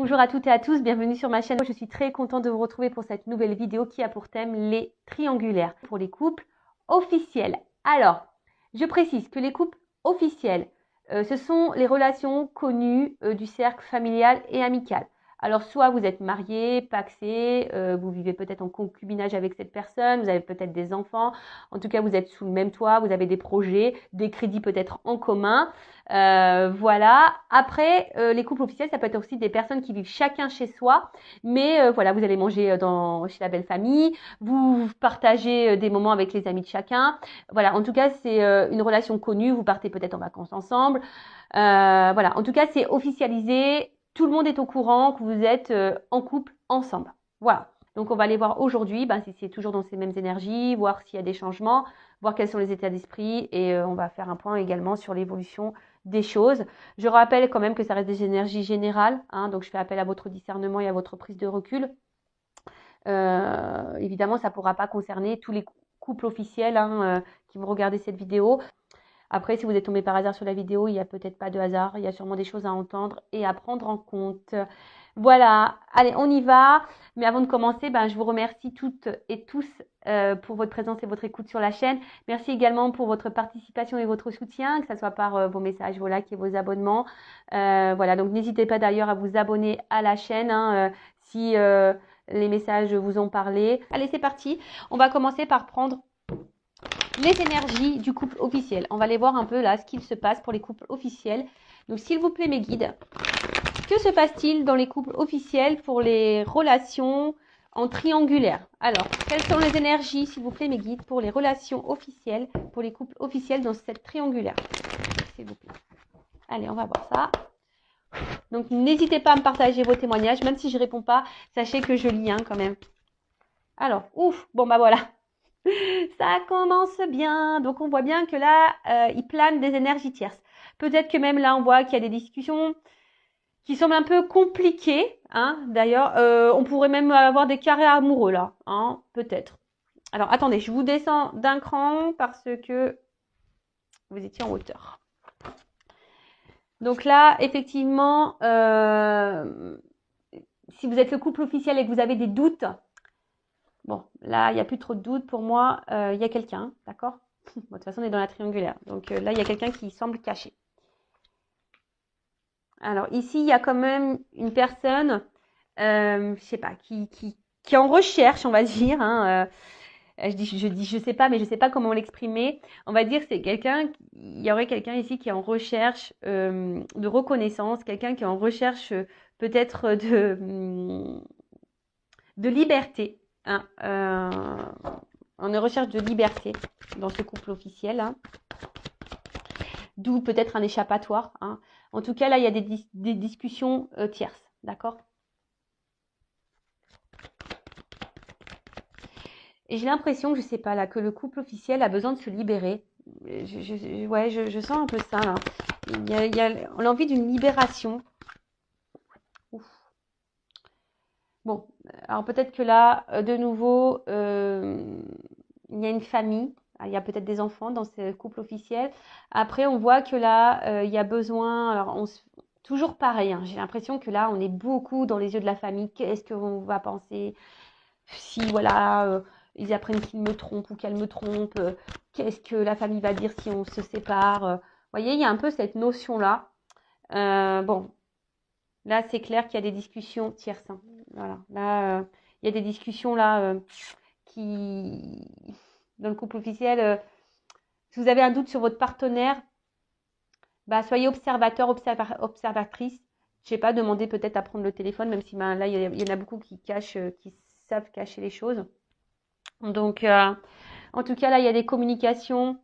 Bonjour à toutes et à tous, bienvenue sur ma chaîne. Je suis très contente de vous retrouver pour cette nouvelle vidéo qui a pour thème les triangulaires pour les couples officiels. Alors, je précise que les couples officiels, ce sont les relations connues du cercle familial et amical. Alors, soit vous êtes marié, pacsé, vous vivez peut-être en concubinage avec cette personne, vous avez peut-être des enfants, en tout cas vous êtes sous le même toit, vous avez des projets, des crédits peut-être en commun. Voilà. Après, les couples officiels, ça peut être aussi des personnes qui vivent chacun chez soi, mais voilà, vous allez manger chez la belle famille, vous partagez des moments avec les amis de chacun. Voilà, en tout cas, c'est une relation connue, vous partez peut-être en vacances ensemble. Voilà, en tout cas, c'est officialisé, tout le monde est au courant que vous êtes en couple ensemble. Voilà. Donc, on va aller voir aujourd'hui si c'est toujours dans ces mêmes énergies, voir s'il y a des changements, voir quels sont les états d'esprit et on va faire un point également sur l'évolution des choses. Je rappelle quand même que ça reste des énergies générales, donc je fais appel à votre discernement et à votre prise de recul. Évidemment, ça ne pourra pas concerner tous les couples officiels qui vont regarder cette vidéo. Après, si vous êtes tombé par hasard sur la vidéo, il n'y a peut-être pas de hasard, il y a sûrement des choses à entendre et à prendre en compte. Voilà, allez, on y va. Mais avant de commencer, je vous remercie toutes et tous pour votre présence et votre écoute sur la chaîne. Merci également pour votre participation et votre soutien, que ce soit par vos messages, vos likes et vos abonnements. Voilà, donc n'hésitez pas d'ailleurs à vous abonner à la chaîne si les messages vous ont parlé. Allez, c'est parti. On va commencer par prendre les énergies du couple officiel. On va aller voir un peu là ce qu'il se passe pour les couples officiels. Donc, s'il vous plaît, mes guides, que se passe-t-il dans les couples officiels pour les relations en triangulaire? Alors, quelles sont les énergies, s'il vous plaît, mes guides, pour les relations officielles, pour les couples officiels dans cette triangulaire? S'il vous plaît. Allez, on va voir ça. Donc, n'hésitez pas à me partager vos témoignages, même si je ne réponds pas, sachez que je lis quand même. Alors, ouf, bon voilà. Ça commence bien. Donc, on voit bien que là, il plane des énergies tierces. Peut-être que même là, on voit qu'il y a des discussions qui semblent un peu compliquées. D'ailleurs, on pourrait même avoir des carrés amoureux là. Peut-être. Alors, attendez, je vous descends d'un cran parce que vous étiez en hauteur. Donc là, effectivement, si vous êtes le couple officiel et que vous avez des doutes, bon, là, il n'y a plus trop de doutes pour moi. Il y a quelqu'un, d'accord? Bon, de toute façon, on est dans la triangulaire. Donc là, il y a quelqu'un qui semble caché. Alors ici, il y a quand même une personne, je sais pas, qui est en recherche, on va dire. Je sais pas, mais je sais pas comment l'exprimer. On va dire c'est quelqu'un, il y aurait quelqu'un ici qui est en recherche de reconnaissance, quelqu'un qui est en recherche peut-être de liberté. En recherche de liberté dans ce couple officiel. D'où peut-être un échappatoire. En tout cas, là, il y a des discussions tierces. D'accord? Et j'ai l'impression, je sais pas, là, que le couple officiel a besoin de se libérer. Je sens un peu ça, là. Il y a l'envie d'une libération. Ouf. Bon, alors peut-être que là, de nouveau, il y a une famille. Il y a peut-être des enfants dans ce couple officiel. Après, on voit que là, il y a besoin. Alors, toujours pareil. J'ai l'impression que là, on est beaucoup dans les yeux de la famille. Qu'est-ce qu'on va penser si, voilà, ils apprennent qu'il me trompe ou qu'elle me trompe? Qu'est-ce que la famille va dire si on se sépare? Vous voyez, il y a un peu cette notion-là. Bon, là, c'est clair qu'il y a des discussions tierces. Voilà. Là, il y a des discussions là qui, dans le couple officiel, si vous avez un doute sur votre partenaire, soyez observateur, observatrice. Je sais pas, demandez peut-être à prendre le téléphone, même si là, il y en a beaucoup qui cachent, qui savent cacher les choses. Donc, en tout cas, là, il y a des communications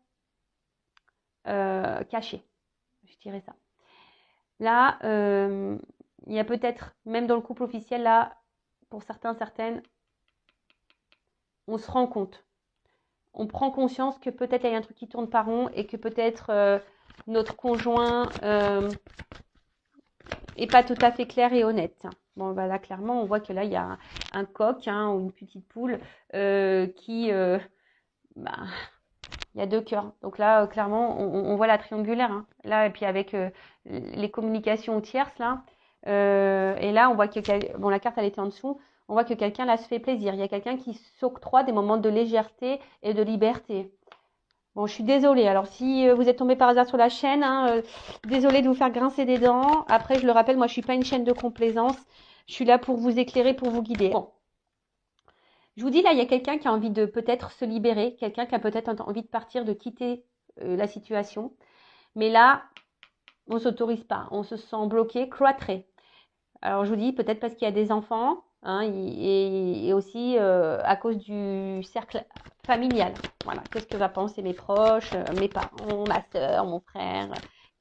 cachées. Je dirais ça. Là, il y a peut-être, même dans le couple officiel, là, pour certains, certaines, on se rend compte. On prend conscience que peut-être il y a un truc qui tourne pas rond et que peut-être notre conjoint est pas tout à fait clair et honnête. Bon, là, clairement, on voit que là, il y a un coq ou une petite poule qui... il y a deux cœurs. Donc là, clairement, on voit la triangulaire. Là, et puis avec les communications tierces, là, Et là, on voit que bon, la carte elle était en dessous. On voit que quelqu'un là se fait plaisir. Il y a quelqu'un qui s'octroie des moments de légèreté et de liberté. Bon, je suis désolée. Alors, si vous êtes tombé par hasard sur la chaîne, hein, désolée de vous faire grincer des dents. Après, je le rappelle, moi, je suis pas une chaîne de complaisance. Je suis là pour vous éclairer, pour vous guider. Bon, je vous dis là, il y a quelqu'un qui a envie de peut-être se libérer, quelqu'un qui a peut-être envie de partir, de quitter la situation. Mais là, on s'autorise pas. On se sent bloqué, cloîtré. Alors, je vous dis peut-être parce qu'il y a des enfants, hein, et aussi à cause du cercle familial. Voilà, qu'est-ce que va penser mes proches, mes parents, ma soeur, mon frère,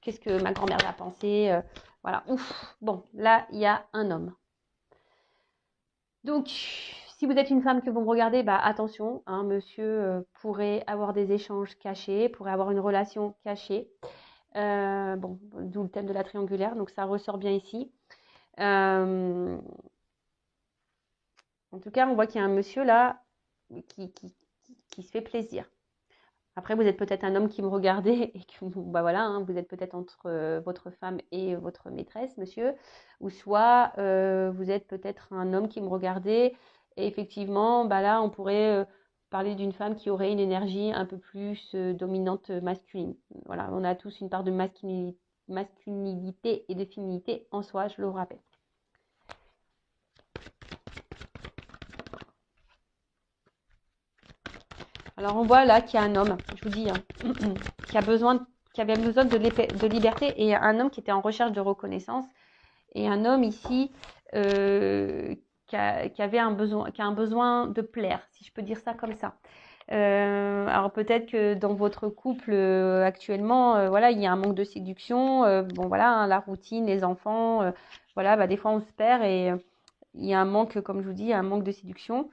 qu'est-ce que ma grand-mère va penser, voilà, ouf. Bon, là, il y a un homme. Donc, si vous êtes une femme que vous me regardez, bah attention, hein, monsieur pourrait avoir des échanges cachés, pourrait avoir une relation cachée. Bon, d'où le thème de la triangulaire, donc ça ressort bien ici. En tout cas, on voit qu'il y a un monsieur là qui se fait plaisir. Après, vous êtes peut-être un homme qui me regardait et que bah voilà, hein, vous êtes peut-être entre votre femme et votre maîtresse, monsieur, ou soit vous êtes peut-être un homme qui me regardait et effectivement, bah là, on pourrait parler d'une femme qui aurait une énergie un peu plus dominante masculine. Voilà, on a tous une part de masculinité et de féminité en soi, je le rappelle. Alors on voit là qu'il y a un homme, je vous dis, hein, qui avait besoin de liberté et un homme qui était en recherche de reconnaissance et un homme ici qui a un besoin de plaire, si je peux dire ça comme ça. Alors peut-être que dans votre couple actuellement, voilà, il y a un manque de séduction. Bon voilà, hein, la routine, les enfants, voilà, bah, des fois on se perd et il y a un manque, comme je vous dis, un manque de séduction.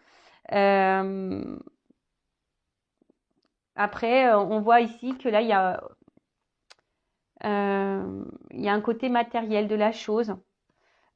Après, on voit ici que là, il y a un côté matériel de la chose.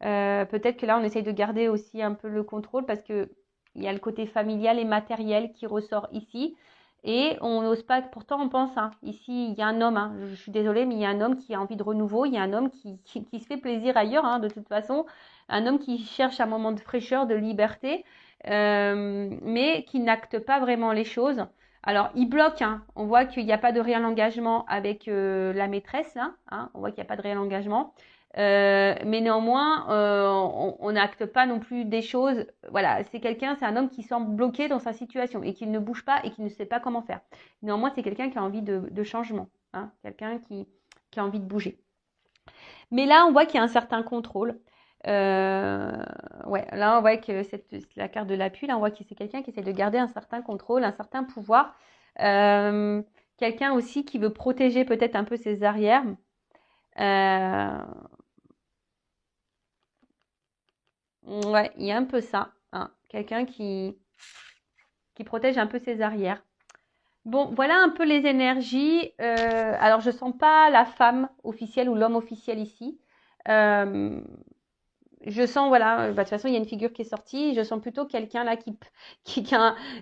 Peut-être que là, on essaye de garder aussi un peu le contrôle parce que il y a le côté familial et matériel qui ressort ici. Et on n'ose pas, pourtant on pense, hein, ici il y a un homme, hein, je suis désolée, mais il y a un homme qui a envie de renouveau, il y a un homme qui se fait plaisir ailleurs, hein, de toute façon, un homme qui cherche un moment de fraîcheur, de liberté, mais qui n'acte pas vraiment les choses. Alors, il bloque, hein, on voit qu'il n'y a pas de réel engagement avec la maîtresse, hein, on voit qu'il n'y a pas de réel engagement. Mais néanmoins, on n'acte pas non plus des choses. Voilà, c'est un homme qui semble bloqué dans sa situation et qui ne bouge pas et qui ne sait pas comment faire. Néanmoins, c'est quelqu'un qui a envie de changement, hein, quelqu'un qui a envie de bouger. Mais là, on voit qu'il y a un certain contrôle. Ouais, là, on voit que c'est la carte de l'appui. Là, on voit que c'est quelqu'un qui essaie de garder un certain contrôle, un certain pouvoir. Quelqu'un aussi qui veut protéger peut-être un peu ses arrières. Ouais, il y a un peu ça, hein. Quelqu'un qui protège un peu ses arrières. Bon, voilà un peu les énergies. Alors, je sens pas la femme officielle ou l'homme officiel ici. Euh, je sens, voilà, bah, de toute façon, il y a une figure qui est sortie. Je sens plutôt quelqu'un là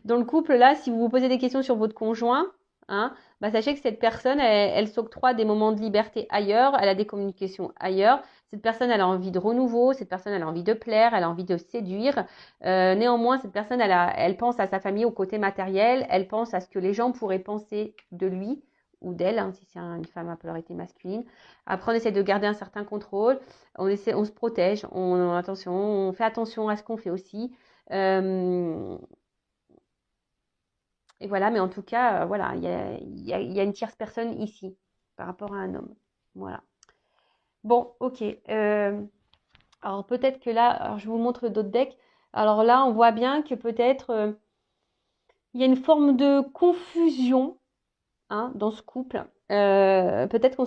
dans le couple là, si vous vous posez des questions sur votre conjoint, hein, bah, sachez que cette personne, elle s'octroie des moments de liberté ailleurs, elle a des communications ailleurs. Cette personne, elle a envie de renouveau, cette personne, elle a envie de plaire, elle a envie de séduire. Néanmoins, cette personne, elle pense à sa famille au côté matériel, elle pense à ce que les gens pourraient penser de lui ou d'elle, hein, si c'est une femme à polarité masculine. Après, on essaie de garder un certain contrôle, on se protège, on fait attention à ce qu'on fait aussi. Et voilà, mais en tout cas, voilà, il y a une tierce personne ici par rapport à un homme. Voilà. Bon, ok. Alors peut-être que là, alors je vous montre d'autres decks. Alors là, on voit bien que peut-être il y a une forme de confusion, hein, dans ce couple. Peut-être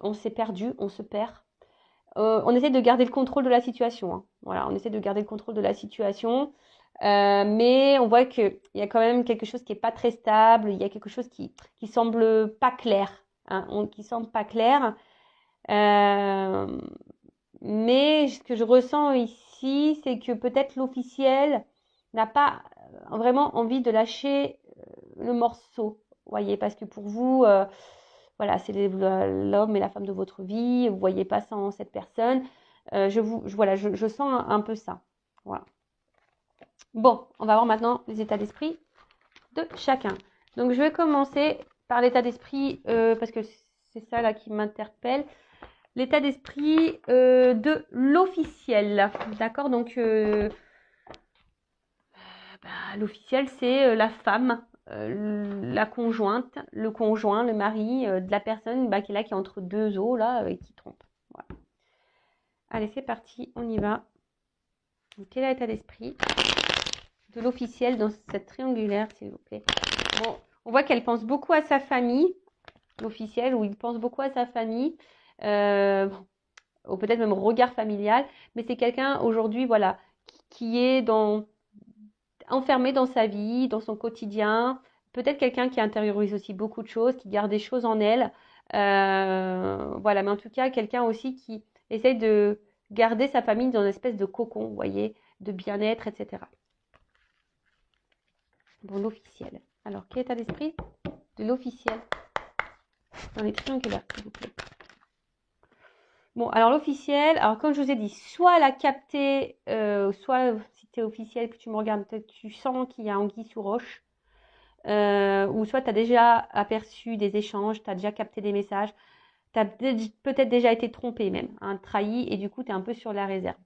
on s'est perdu, on se perd. On essaie de garder le contrôle de la situation, hein. Voilà, on essaie de garder le contrôle de la situation. Mais on voit qu'il y a quand même quelque chose qui n'est pas très stable, il y a quelque chose qui semble pas clair, hein, qui semble pas clair. Euh, mais ce que je ressens ici, c'est que peut-être l'officiel n'a pas vraiment envie de lâcher le morceau, voyez, parce que pour vous, voilà, c'est l'homme et la femme de votre vie, vous voyez pas sans cette personne. Voilà, je sens un peu ça. Voilà. Bon, on va voir maintenant les états d'esprit de chacun. Donc, je vais commencer par l'état d'esprit, parce que c'est ça là qui m'interpelle. L'état d'esprit de l'officiel. D'accord? Donc, l'officiel, c'est la femme, la conjointe, le conjoint, le mari de la personne qui est là, qui est entre deux eaux là, et qui trompe. Voilà. Allez, c'est parti, on y va. Donc, quel est l'état d'esprit de l'officiel dans cette triangulaire, s'il vous plaît? Bon, on voit qu'elle pense beaucoup à sa famille, l'officiel, ou il pense beaucoup à sa famille, ou peut-être même au regard familial, mais c'est quelqu'un aujourd'hui, voilà, qui est enfermé dans sa vie, dans son quotidien, peut-être quelqu'un qui intériorise aussi beaucoup de choses, qui garde des choses en elle, voilà, mais en tout cas, quelqu'un aussi qui essaye de garder sa famille dans une espèce de cocon, vous voyez, de bien-être, etc. Bon, l'officiel. Alors, quel état d'esprit de l'officiel dans les triangulaires, s'il vous plaît? Bon, alors l'officiel, alors comme je vous ai dit, soit elle a capté, soit si tu es officiel, que tu me regardes, peut-être tu sens qu'il y a anguille sous roche, ou soit tu as déjà aperçu des échanges, tu as déjà capté des messages, tu as peut-être déjà été trompé même, hein, trahi, et du coup tu es un peu sur la réserve.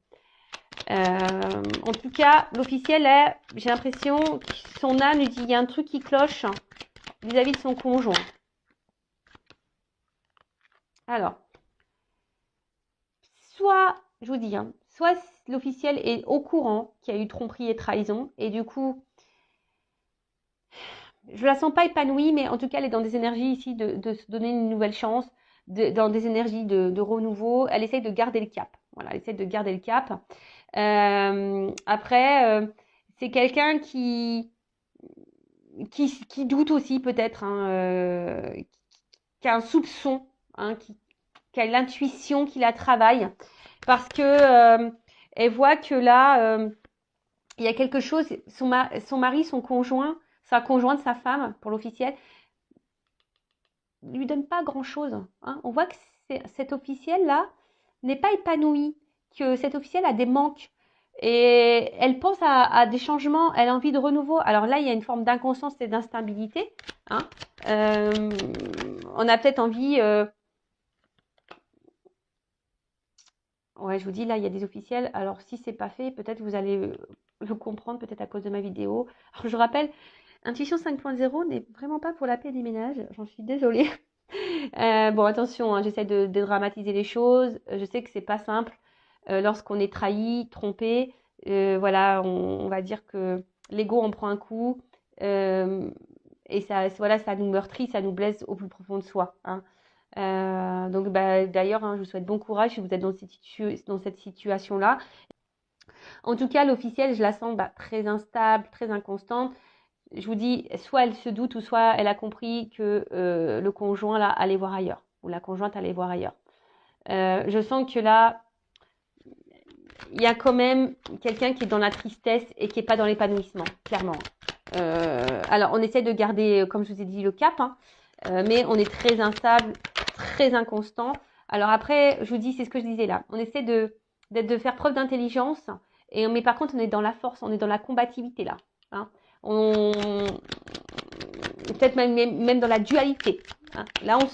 En tout cas, l'officiel, j'ai l'impression que son âme lui dit il y a un truc qui cloche vis-à-vis de son conjoint. Alors, soit, je vous dis, hein, soit l'officiel est au courant qu'il y a eu tromperie et trahison, et du coup, je la sens pas épanouie, mais en tout cas, elle est dans des énergies ici de se donner une nouvelle chance, dans des énergies de renouveau. Elle essaye de garder le cap. Voilà, elle essaye de garder le cap. Après, c'est quelqu'un qui doute aussi peut-être, hein, qui a un soupçon, hein, qui a l'intuition, qui la travaille, parce que elle voit que là, il y a quelque chose, son mari, son conjoint, sa conjointe, sa femme, pour l'officiel, lui donne pas grand-chose. Hein. On voit que cet officiel-là n'est pas épanoui, que cet officiel a des manques. Et elle pense à des changements, elle a envie de renouveau. Alors là, il y a une forme d'inconscience et d'instabilité. Hein. On a peut-être envie... ouais, je vous dis, là, il y a des officiels. Alors, si c'est pas fait, peut-être vous allez le comprendre, peut-être à cause de ma vidéo. Alors, je rappelle, Intuition 5.0 n'est vraiment pas pour la paix des ménages. J'en suis désolée. Bon, attention, hein, j'essaie de dramatiser les choses. Je sais que c'est pas simple lorsqu'on est trahi, trompé. Voilà, on va dire que l'ego en prend un coup. Et ça, voilà, ça nous meurtrit, ça nous blesse au plus profond de soi. Hein. Donc, d'ailleurs, hein, je vous souhaite bon courage si vous êtes dans cette situation-là. En tout cas, l'officielle, je la sens très instable, très inconstante. Je vous dis, soit elle se doute ou soit elle a compris que le conjoint là allait voir ailleurs ou la conjointe allait voir ailleurs. Je sens que là, il y a quand même quelqu'un qui est dans la tristesse et qui n'est pas dans l'épanouissement, clairement. Alors, on essaie de garder, comme je vous ai dit, le cap, hein, mais on est très instable, très inconstant. Alors après, je vous dis, c'est ce que je disais là. On essaie de faire preuve d'intelligence, mais par contre, on est dans la force, on est dans la combativité là. Hein. Peut-être même dans la dualité. Hein. Là, on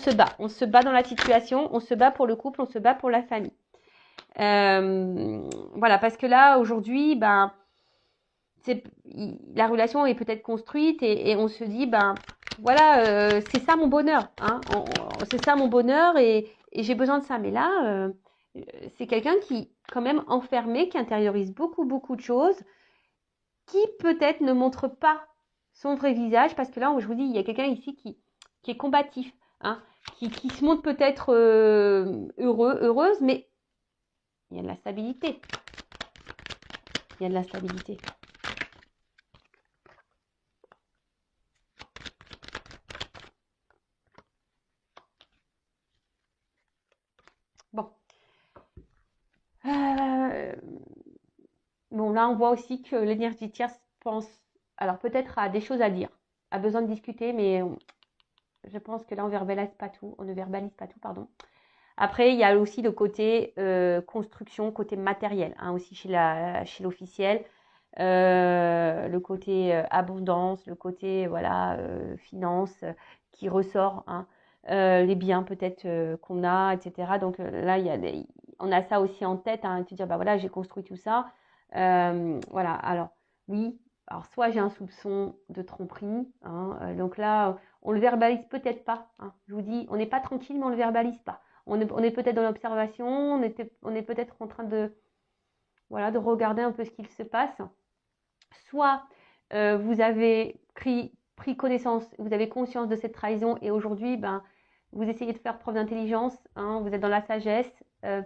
se bat dans la situation, on se bat pour le couple, on se bat pour la famille. Voilà, parce que là, aujourd'hui, la relation est peut-être construite et on se dit, voilà, c'est ça mon bonheur. Hein. C'est ça mon bonheur et j'ai besoin de ça. Mais là, c'est quelqu'un qui, quand même enfermé, qui intériorise beaucoup, beaucoup de choses, qui peut-être ne montre pas son vrai visage, parce que là, je vous dis, il y a quelqu'un ici qui est combatif, hein, qui se montre peut-être heureuse, mais il y a de la stabilité. Il y a de la stabilité. Bon. Bon, là, on voit aussi que l'énergie tierce pense, alors peut-être à des choses à dire, a besoin de discuter, mais je pense que là, on ne verbalise pas tout, pardon. Après, il y a aussi le côté construction, côté matériel, hein, aussi chez l'officiel. Le côté abondance, le côté voilà finance qui ressort, hein, les biens peut-être qu'on a, etc. Donc là, on a ça aussi en tête, hein, de se dire bah voilà, j'ai construit tout ça. Voilà, alors oui, alors soit j'ai un soupçon de tromperie, hein, donc là, on le verbalise peut-être pas, hein. Je vous dis, on n'est pas tranquille, mais on le verbalise pas. On est peut-être dans l'observation, on est peut-être en train de, voilà, de regarder un peu ce qu'il se passe. Soit vous avez pris connaissance, vous avez conscience de cette trahison et aujourd'hui, ben, vous essayez de faire preuve d'intelligence, hein, vous êtes dans la sagesse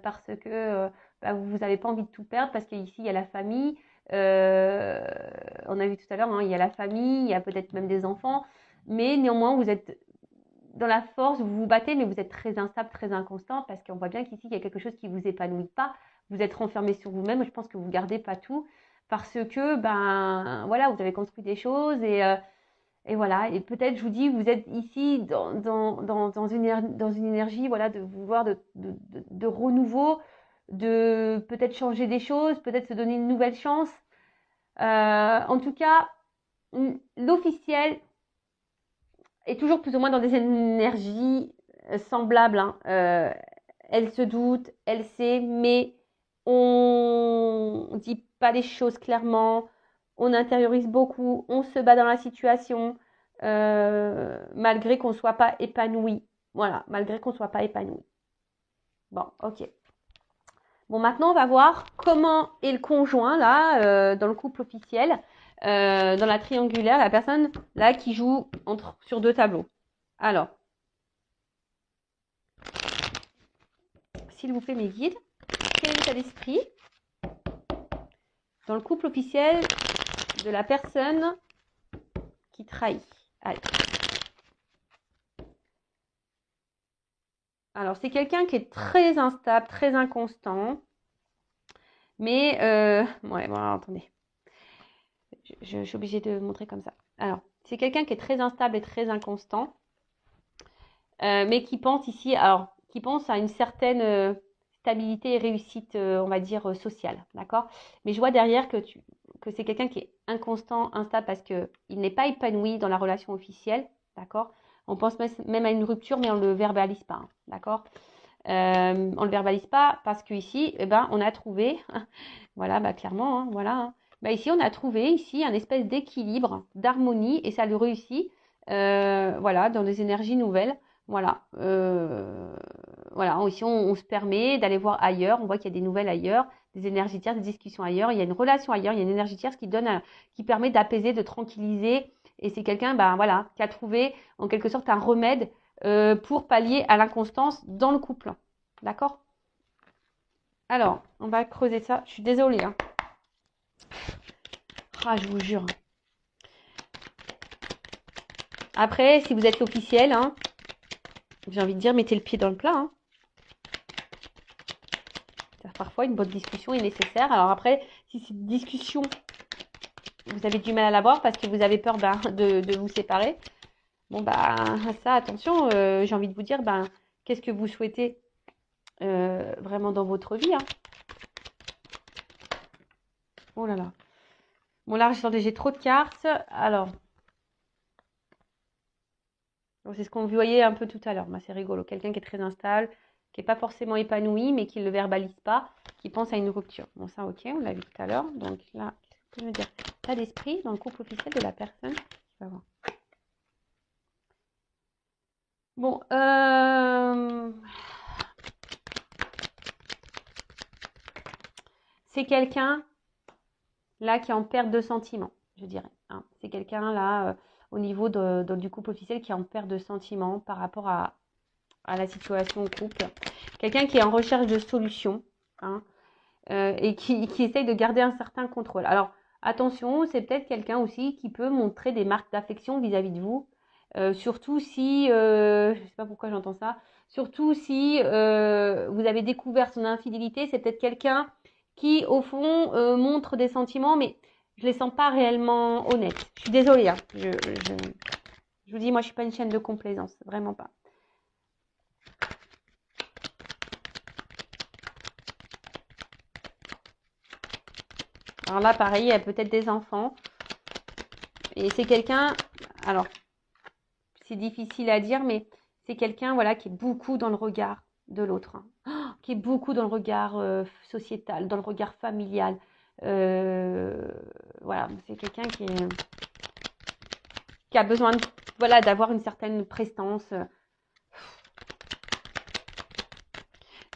parce que ben, vous n'avez pas envie de tout perdre parce qu'ici, il y a la famille. On a vu tout à l'heure, hein, il y a la famille, il y a peut-être même des enfants, mais néanmoins, vous êtes dans la force, vous vous battez, mais vous êtes très instable, très inconstant parce qu'on voit bien qu'ici, il y a quelque chose qui ne vous épanouit pas. Vous êtes renfermé sur vous-même. Je pense que vous ne gardez pas tout parce que, ben, voilà, vous avez construit des choses et voilà. Et peut-être, je vous dis, vous êtes ici dans une énergie, voilà, de vouloir de renouveau, de peut-être changer des choses, peut-être se donner une nouvelle chance. En tout cas, l'officiel est toujours plus ou moins dans des énergies semblables, hein. Elle se doute, elle sait, mais on ne dit pas les choses clairement, on intériorise beaucoup, on se bat dans la situation, malgré qu'on ne soit pas épanoui. Voilà, malgré qu'on ne soit pas épanoui. Bon, ok. Bon, maintenant, on va voir comment est le conjoint, là, dans le couple officiel, dans la triangulaire, la personne, là, qui joue sur deux tableaux. Alors, s'il vous plaît, mes guides, quel est l'état d'esprit dans le couple officiel de la personne qui trahit? Allez. Alors, c'est quelqu'un qui est très instable, très inconstant. Mais, ouais, bon, alors, attendez. Je suis obligée de montrer comme ça. Alors, c'est quelqu'un qui est très instable et très inconstant. Mais qui pense ici, alors, qui pense à une certaine stabilité et réussite, on va dire, sociale. D'accord? Mais je vois derrière que c'est quelqu'un qui est inconstant, instable parce qu'il n'est pas épanoui dans la relation officielle. D'accord? On pense même à une rupture, mais on ne le verbalise pas. Hein, d'accord? On ne le verbalise pas parce qu'ici, eh ben, on a trouvé, voilà, bah, clairement, hein, voilà. Hein. Bah, ici, on a trouvé ici un espèce d'équilibre, d'harmonie, et ça le réussit, voilà, dans des énergies nouvelles. Voilà, voilà. Ici, on se permet d'aller voir ailleurs. On voit qu'il y a des nouvelles ailleurs, des énergies tierces, des discussions ailleurs. Il y a une relation ailleurs, il y a une énergie tierce qui permet d'apaiser, de tranquilliser. Et c'est quelqu'un, ben voilà, qui a trouvé en quelque sorte un remède pour pallier à l'inconstance dans le couple. D'accord? Alors, on va creuser ça. Je suis désolée. Hein. Ah, je vous jure. Après, si vous êtes l'officiel, hein, j'ai envie de dire, mettez le pied dans le plat. Hein. Parfois, une bonne discussion est nécessaire. Alors après, si cette discussion, vous avez du mal à l'avoir parce que vous avez peur de vous séparer, bon, bah, ça, attention, j'ai envie de vous dire, ben, qu'est-ce que vous souhaitez vraiment dans votre vie, hein. Oh là là. Bon, là, j'ai trop de cartes. Alors, c'est ce qu'on voyait un peu tout à l'heure. Bah, c'est rigolo. Quelqu'un qui est très instable, qui n'est pas forcément épanoui, mais qui ne le verbalise pas, qui pense à une rupture. Bon, ça, ok, on l'a vu tout à l'heure. Donc là, qu'est-ce que ça veut dire? État d'esprit dans le couple officiel de la personne qui va voir. Bon, c'est quelqu'un là qui est en perte de sentiments, je dirais. Hein. C'est quelqu'un là au niveau du couple officiel qui est en perte de sentiments par rapport à la situation au couple. Quelqu'un qui est en recherche de solutions, hein, et qui essaye de garder un certain contrôle. Alors, attention, c'est peut-être quelqu'un aussi qui peut montrer des marques d'affection vis-à-vis de vous, surtout si, je ne sais pas pourquoi j'entends ça, surtout si vous avez découvert son infidélité, c'est peut-être quelqu'un qui, au fond, montre des sentiments, mais je ne les sens pas réellement honnêtes. Je suis désolée, hein. Je vous dis, moi, je ne suis pas une chaîne de complaisance, vraiment pas. Alors là, pareil, il y a peut-être des enfants. Et c'est quelqu'un, alors, c'est difficile à dire, mais c'est quelqu'un, voilà, qui est beaucoup dans le regard de l'autre, hein. Qui est beaucoup dans le regard sociétal, dans le regard familial. Voilà, c'est quelqu'un qui a besoin de, voilà, d'avoir une certaine prestance.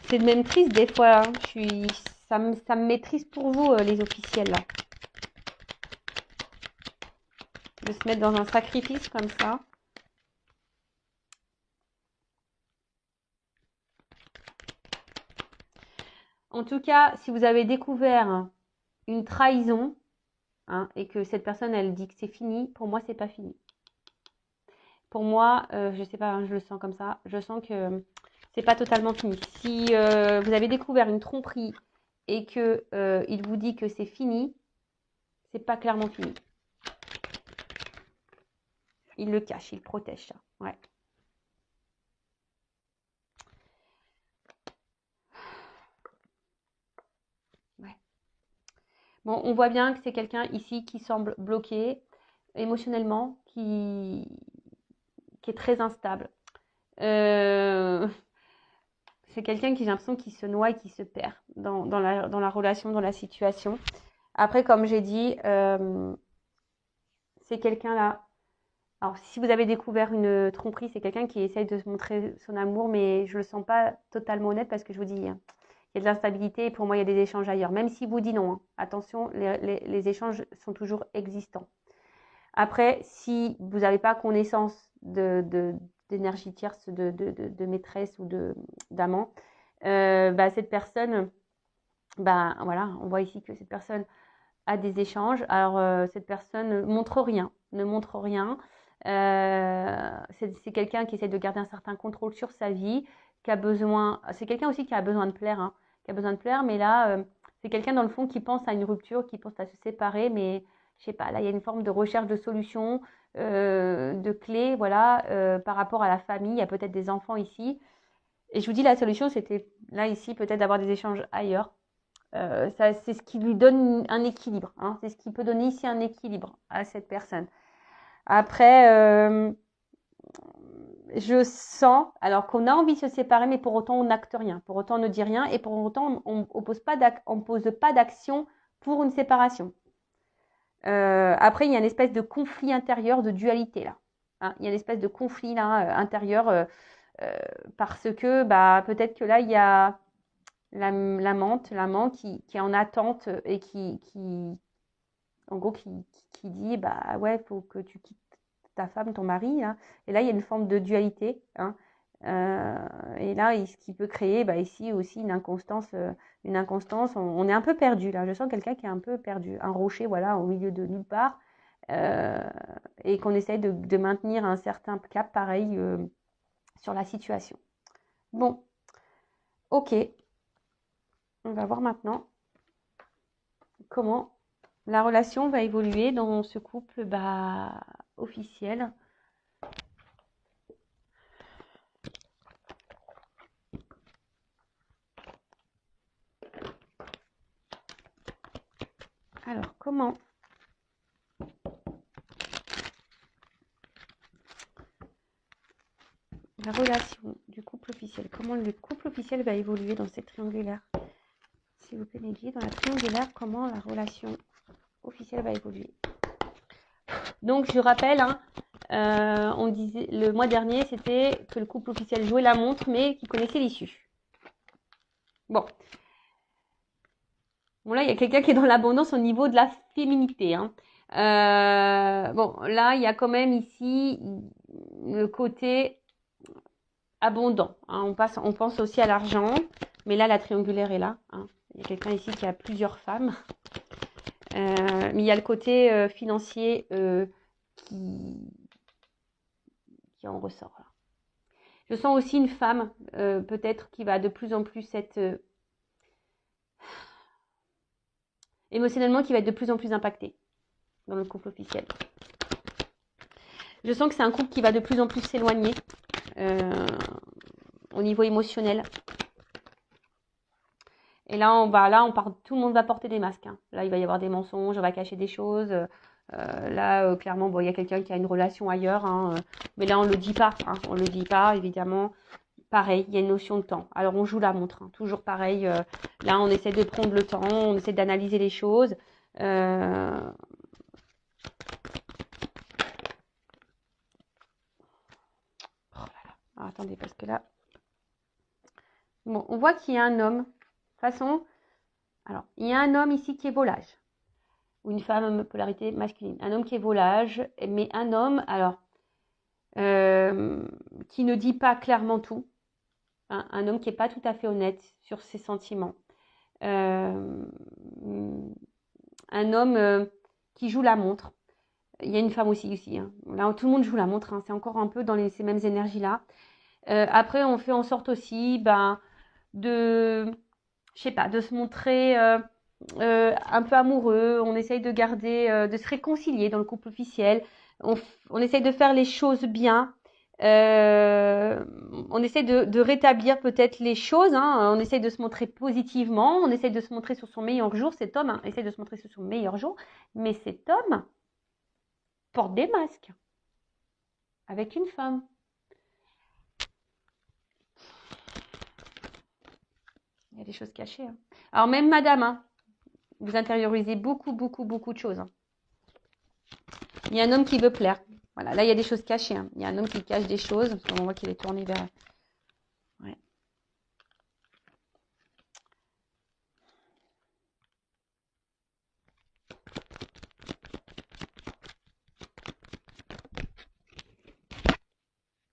C'est même triste des fois, hein. Ça me met triste pour vous, les officiels, là. De se mettre dans un sacrifice comme ça. En tout cas, si vous avez découvert une trahison, hein, et que cette personne, elle dit que c'est fini, pour moi, c'est pas fini. Pour moi, je sais pas, hein, je le sens comme ça, je sens que c'est pas totalement fini. Si vous avez découvert une tromperie et que il vous dit que c'est fini, c'est pas clairement fini. Il le cache, il protège ça. Ouais. Ouais. Bon, on voit bien que c'est quelqu'un ici qui semble bloqué émotionnellement, qui est très instable. C'est quelqu'un qui, j'ai l'impression, qui se noie et qui se perd dans la relation, dans la situation. Après, comme j'ai dit, c'est quelqu'un là. Alors, si vous avez découvert une tromperie, c'est quelqu'un qui essaye de se montrer son amour, mais je le sens pas totalement honnête parce que je vous dis, il y a de l'instabilité et pour moi, il y a des échanges ailleurs. Même si vous dit non, hein. Attention, les échanges sont toujours existants. Après, si vous n'avez pas connaissance d'énergie tierce, de maîtresse ou d'amant, cette personne, voilà, on voit ici que cette personne a des échanges. Alors, cette personne ne montre rien. C'est quelqu'un qui essaie de garder un certain contrôle sur sa vie, qui a besoin. C'est quelqu'un aussi qui a besoin de plaire, hein, mais là, c'est quelqu'un dans le fond qui pense à une rupture, qui pense à se séparer, mais je sais pas, là, il y a une forme de recherche de solution, de clés, voilà, par rapport à la famille. Il y a peut-être des enfants ici. Et je vous dis, la solution, c'était là, ici, peut-être d'avoir des échanges ailleurs. C'est ce qui lui donne un équilibre, hein. C'est ce qui peut donner ici un équilibre à cette personne. Après, je sens, alors qu'on a envie de se séparer, mais pour autant on n'acte rien, pour autant on ne dit rien, et pour autant on pose pas d'action pour une séparation. Après, il y a une espèce de conflit intérieur, de dualité là, hein. Il y a une espèce de conflit là intérieur parce que peut-être que là il y a l'amant qui est en attente et en gros qui dit ouais, faut que tu quittes ta femme, ton mari, hein. Et là il y a une forme de dualité, hein. Et là ce qui peut créer ici aussi une inconstance, on est un peu perdu là, je sens quelqu'un qui est un peu perdu, un rocher, voilà, au milieu de nulle part, et qu'on essaye de maintenir un certain cap pareil sur la situation. Bon, ok, on va voir maintenant comment la relation va évoluer dans ce couple officiel. Alors, comment la relation du couple officiel, comment le couple officiel va évoluer dans cette triangulaire? S'il vous plaît, les guides, dans la triangulaire, comment la relation officielle va évoluer? Donc, je rappelle, hein, on disait le mois dernier, c'était que le couple officiel jouait la montre, mais qu'il connaissait l'issue. Bon, là, il y a quelqu'un qui est dans l'abondance au niveau de la féminité, hein. Bon, là, il y a quand même ici le côté abondant, hein. On pense aussi à l'argent, mais là, la triangulaire est là, hein. Il y a quelqu'un ici qui a plusieurs femmes. Mais il y a le côté financier qui en ressort là. Je sens aussi une femme peut-être qui va de plus en plus être émotionnellement, qui va être de plus en plus impactée dans le couple officiel. Je sens que c'est un couple qui va de plus en plus s'éloigner au niveau émotionnel. Et là, tout le monde va porter des masques, hein. Là, il va y avoir des mensonges, on va cacher des choses. Là, clairement, bon, il y a quelqu'un qui a une relation ailleurs, hein, mais là, on le dit pas, hein, on le dit pas, évidemment. Pareil, il y a une notion de temps. Alors, on joue la montre, hein, toujours pareil. Là, on essaie de prendre le temps, on essaie d'analyser les choses. Oh là là. Alors, attendez, parce que là, bon, on voit qu'il y a un homme. De toute façon, alors, il y a un homme ici qui est volage, ou une femme polarité masculine. Un homme qui est volage, mais un homme, alors, qui ne dit pas clairement tout. Hein, un homme qui n'est pas tout à fait honnête sur ses sentiments. Un homme qui joue la montre. Il y a une femme aussi. Hein. Là, tout le monde joue la montre. Hein. C'est encore un peu dans ces mêmes énergies-là. Après, on fait en sorte aussi de se montrer un peu amoureux. On essaye de garder, de se réconcilier dans le couple officiel. On essaye de faire les choses bien. On essaie de rétablir peut-être les choses, hein. On essaie de se montrer positivement, on essaie de se montrer sur son meilleur jour. Cet homme essaie de se montrer sur son meilleur jour, mais cet homme porte des masques avec une femme. Il y a des choses cachées. Hein. Alors même madame, hein, vous intériorisez beaucoup de choses. Hein. Il y a un homme qui veut plaire. Voilà, là il y a des choses cachées. Hein. Il y a un homme qui cache des choses, parce qu'on voit qu'il est tourné vers... Ouais.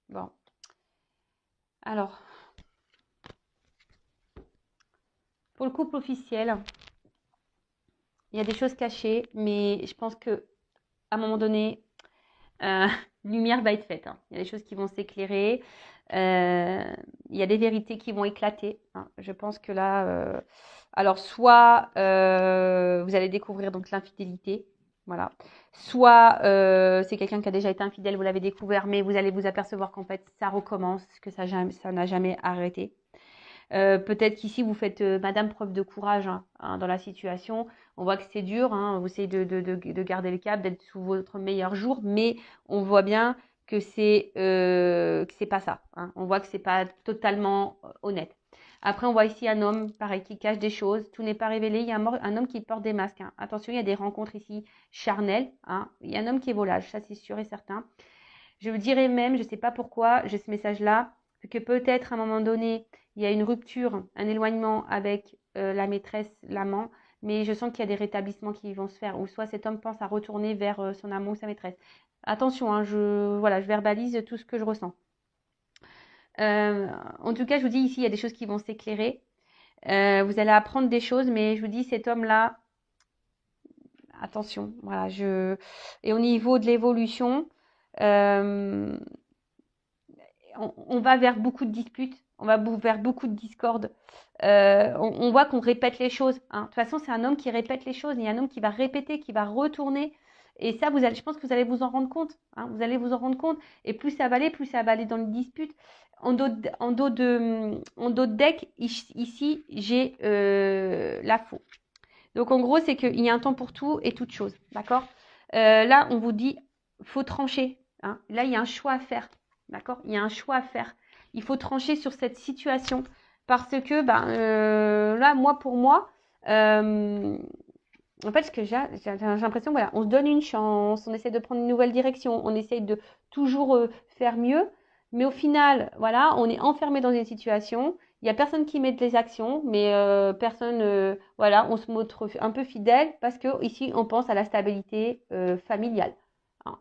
Bon. Alors, pour le couple officiel, il y a des choses cachées, mais je pense que à un moment donné, lumière va être faite. Hein. Il y a des choses qui vont s'éclairer. Il y a des vérités qui vont éclater. Hein. Je pense que là, alors soit vous allez découvrir donc l'infidélité, voilà. Soit c'est quelqu'un qui a déjà été infidèle, vous l'avez découvert, mais vous allez vous apercevoir qu'en fait ça recommence, que ça n'a jamais arrêté. Peut-être qu'ici vous faites madame preuve de courage hein, dans la situation. On voit que c'est dur, hein, vous essayez de garder le cap, d'être sous votre meilleur jour, mais on voit bien que c'est pas ça. Hein. On voit que c'est pas totalement honnête. Après, on voit ici un homme, pareil, qui cache des choses. Tout n'est pas révélé. Il y a un homme qui porte des masques. Hein. Attention, il y a des rencontres ici charnelles. Hein. Il y a un homme qui est volage, ça c'est sûr et certain. Je vous dirais même, je ne sais pas pourquoi j'ai ce message-là, que peut-être à un moment donné, il y a une rupture, un éloignement avec la maîtresse, l'amant, mais je sens qu'il y a des rétablissements qui vont se faire, ou soit cet homme pense à retourner vers son amant ou sa maîtresse. Attention, hein, je verbalise tout ce que je ressens. En tout cas, je vous dis ici, il y a des choses qui vont s'éclairer. Vous allez apprendre des choses, mais je vous dis, cet homme-là, attention, voilà, et au niveau de l'évolution, on va vers beaucoup de disputes, on va vers beaucoup de discordes. On voit qu'on répète les choses. Hein. De toute façon, c'est un homme qui répète les choses. Il y a un homme qui va répéter, qui va retourner. Et ça, je pense que vous allez vous en rendre compte. Hein. Vous allez vous en rendre compte. Et plus ça va aller dans les disputes. En dos de deck, ici, j'ai la faux. Donc, en gros, c'est qu'il y a un temps pour tout et toute chose. D'accord là, on vous dit, faut trancher. Hein. Là, il y a un choix à faire. D'accord? Il y a un choix à faire. Il faut trancher sur cette situation parce que là, pour moi, en fait, ce que j'ai l'impression, voilà, on se donne une chance, on essaie de prendre une nouvelle direction, on essaie de toujours faire mieux, mais au final, voilà, on est enfermé dans une situation. Il y a personne qui met des actions, mais personne, voilà, on se montre un peu fidèle parce que ici, on pense à la stabilité familiale. Hein,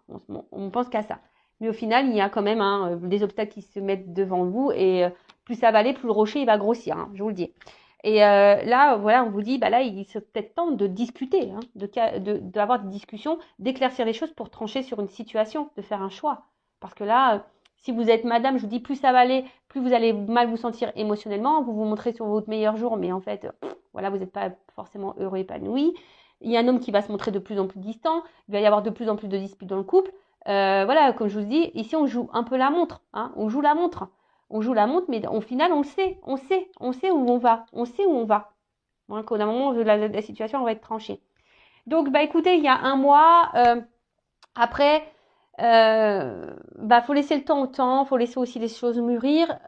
on pense qu'à ça. Mais au final, il y a quand même des obstacles qui se mettent devant vous et plus ça va aller, plus le rocher il va grossir, hein, je vous le dis. Et là, voilà, on vous dit, là, il est peut-être temps de discuter, hein, d'avoir des discussions, d'éclaircir les choses pour trancher sur une situation, de faire un choix. Parce que là, si vous êtes madame, je vous dis, plus ça va aller, plus vous allez mal vous sentir émotionnellement, vous vous montrez sur votre meilleur jour, mais en fait, voilà, vous n'êtes pas forcément heureux, épanoui. Il y a un homme qui va se montrer de plus en plus distant, il va y avoir de plus en plus de disputes dans le couple. Voilà, comme je vous dis, ici on joue un peu la montre, hein, on joue la montre. On joue la montre, mais au final, on sait où on va. On sait où on va. Hein, qu'au moment où la situation va être tranchée. Donc, bah écoutez, il y a un mois, après, faut laisser le temps au temps, faut laisser aussi les choses mûrir.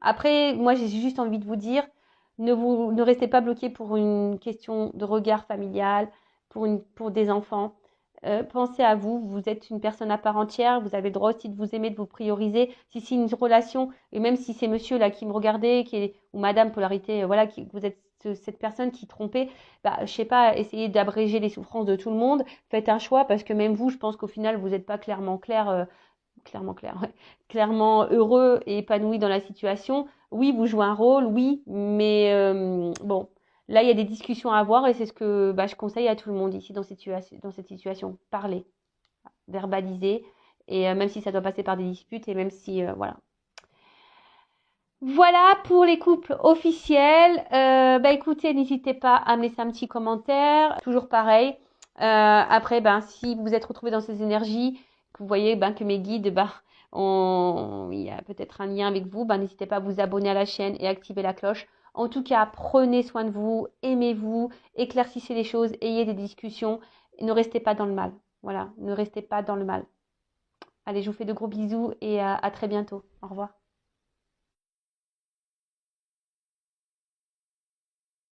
Après, moi, j'ai juste envie de vous dire, ne restez pas bloqués pour une question de regard familial, pour des enfants. Pensez à vous, vous êtes une personne à part entière, vous avez le droit aussi de vous aimer, de vous prioriser. Si c'est une relation, et même si c'est monsieur là qui me regardait, ou madame polarité, voilà, vous êtes cette personne qui trompait, je sais pas, essayez d'abréger les souffrances de tout le monde, faites un choix parce que même vous, je pense qu'au final, vous n'êtes pas clairement heureux et épanoui dans la situation. Oui, vous jouez un rôle, oui, mais bon, là, il y a des discussions à avoir et c'est ce que je conseille à tout le monde ici dans cette situation. Parler, verbaliser, et même si ça doit passer par des disputes et même si, voilà. Voilà pour les couples officiels. Écoutez, n'hésitez pas à me laisser un petit commentaire. Toujours pareil. Après, si vous êtes retrouvé dans ces énergies, que vous voyez que mes guides, il y a peut-être un lien avec vous, n'hésitez pas à vous abonner à la chaîne et activer la cloche. En tout cas, prenez soin de vous, aimez-vous, éclaircissez les choses, ayez des discussions, et ne restez pas dans le mal. Voilà, ne restez pas dans le mal. Allez, je vous fais de gros bisous et à très bientôt. Au revoir.